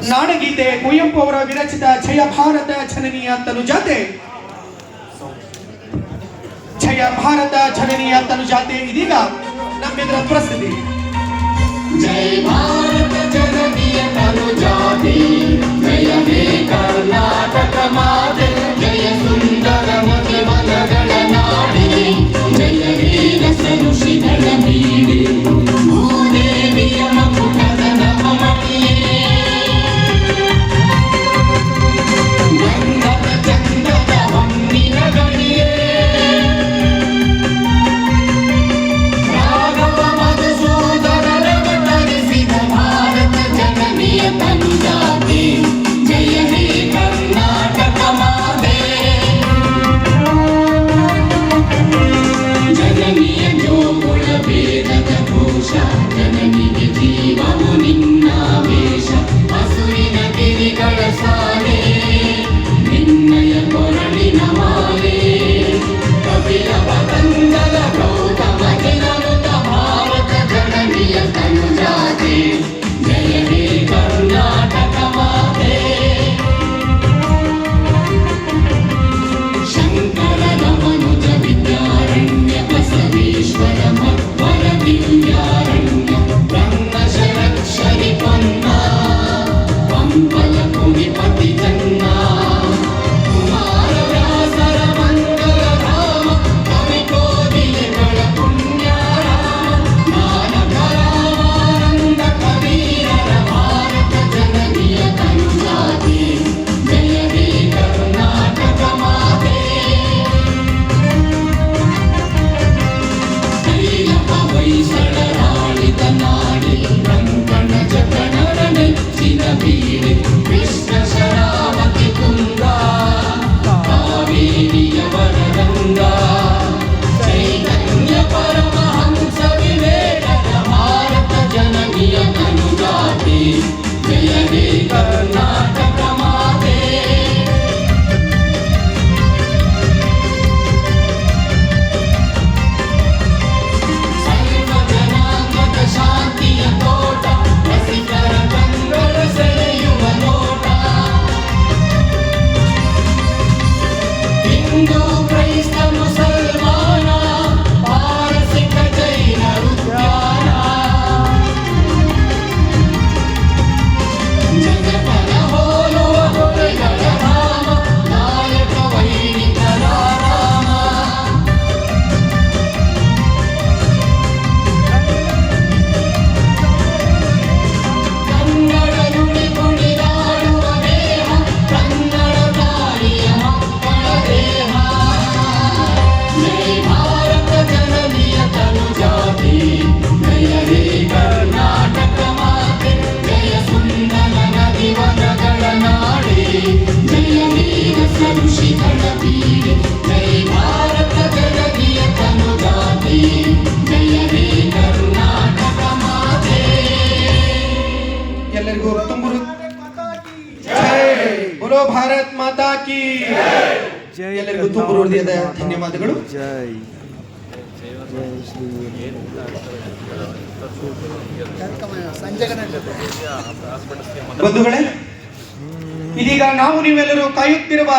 ನಾಡಗೀತೆ ಕುವೆಂಪು ಅವರ ವಿರಚಿತ ಜಯ ಭಾರತ ಜನನೀಯ ತನುಜಾತೆ ಜಯ ಭಾರತ ಜನನೀಯ ತನುಜಾತೆ ಇದೀಗ ನಮ್ಮೆದುರ ಪ್ರಸ್ತುತಿ. ಜಯ ಭಾರತ ಜನನೀಯ ತನುಜಾತೆ ಜಯ ಹೇ ಕರ್ನಾಟಕ ಮಾತೆ ಜಯ ಸುಂದರ ಮತಿಮನಗಳ ನಾಡಿ ಜಯ ವೀರ ಋಷಿಗಳ ಬೀಡಿ ಭೂದೇವಿಯ ಮಕುಟದ ನವಮಣಿಯೇ ಗಂಧದ ಚಂದದ ಹೊನ್ನಿನ ಗಣಿಯೇ ರಾಘವ ಮಧುಸೂದನರವತರಿಸಿದ ಭಾರತ ಜನನೀಯ ತನುಜಾತೆ ಜಯ ಹೇ ಕರ್ನಾಟಕ ಮಾತೆ ಜನನೀಯ ಜೋಗುಳ ವೇದದ ಘೋಷ ಜನನಿಗೆ ಜೀವವು ನಿನ್ನ ವೇಷ ಹಸುರಿನ ಗಿರಿಗಳ ಸಾಲೆ ನಿನ್ನಯ ಕೊರಳಿನ ಮಾಲೆ ಕಪಿಲ ಪತಂಜಲ ಗೌತಮ ಜನನುತ ಭಾರತ ಜನನೀಯ ತನುಜಾತೆ ಜಯ ಹೇ ಕರ್ನಾಟಕ ಮಾತೆ ಶಂಕರ ರಮನುಜ ವಿದ್ಯಾರಣ್ಯ ಬಸವೇಶ್ವರ ಮಧ್ವರ ದಿವ್ಯಾರಣ್ಯ ಬ್ರಹ್ಮಶರಕ್ಷರಿ ಪೊನ್ನ ಪಂಪಲ ಕುಡಿಪತಿ ಜನ್ನ ಕುಮಾರ ವ್ಯಾಸರ ಮಂಗಲ ಧಾಮ ಕವಿಕೋಗಿಲೆಗಳ ಪುಣ್ಯಾರಾಮ ನಾನಕ ರಾಮಾನಂದ ಕಬೀರರ ಭಾರತ ಜನನೀಯ ತನುಜಾತೆ ಜಯ ಹೇ ಕರ್ನಾಟಕ ಮಾತೆ ಶೈಲಪ ಹೊಯ್ಸಳರಾಳಿದ ನಾಡಿ ಕಂಕಣ ಜಗಣರ ನೆಚ್ಚಿನ ಬೀಡೆ ಕೃಷ್ಣ ಶರಾವತಿ ತುಂಗ ಕಾವೇರಿಯ ವರರಂಗ ಚೈತನ್ಯ ಪರಮಹಂಸ ವಿವೇಕದ ಭಾರತ ಜನನೀಯ ತನುಜಾತೆ ಜಯ ಹೇ ಕರ್ನಾಟಕ ಮಾತೆ ಸರ್ವ ಜನಾಂಗದ ಶಾಂತಿಯ ತೋಟ ರಸಿಕರ ಕಂಗಳ ಸೆಳೆಯುವ ನೋಟ ಹಿಂದೂ ಕ್ರೈಸ್ತ ಮುಸಲ್ಮಾನ ಪಾರಸಿಕ ಜೈನ ಉದ್ಯಾನ ಜಗಪನ ಹೋಲುವ ಹೊರೆಗಳ ಧಾಮ ನಾಯಕ ವೈಣಿಕರ ರಾಮ ಕನ್ನಡ ನುಡಿ ಕುಣಿದಾಡುವ ದೇಹ ಕನ್ನಡ ತಾಯಿಯ ಮಕ್ಕಳ ದೇಹ ಜಯ ಭಾರತ ಜನನೀಯ ತನುಜಾತೆ ಜಯ ಹೇ ಕರ್ನಾಟಕ ಮಾತೆ ಜಯ ಸುಂದರ ನದಿ ವನಗಳ ನಾಡಿ ಜಯ ವೀರ ಋಷಿಗಳ ಬೀಡೆ ಜಯ ಭಾರತ ಜನನೀಯ ತನುಜಾತೆ ಜಯ ಹೇ ಕರ್ನಾಟಕ ಮಾತೆ ಎಲ್ಲರಿಗೂ ತುಂಬು ಜೈ ಬೋಲೋ ಭಾರತ್ ಮಾತಾ ಕಿ ಎಲ್ಲರಿಗೂ ತುಂಬು ಹೃದಯದ ಧನ್ಯವಾದಗಳು. ಜೈ ಜೈ ಶ್ರೀ ಬಂಧುಗಳೇ, ಇದೀಗ ನಾವು ನೀವೆಲ್ಲರೂ ಕಾಯುತ್ತಿರುವ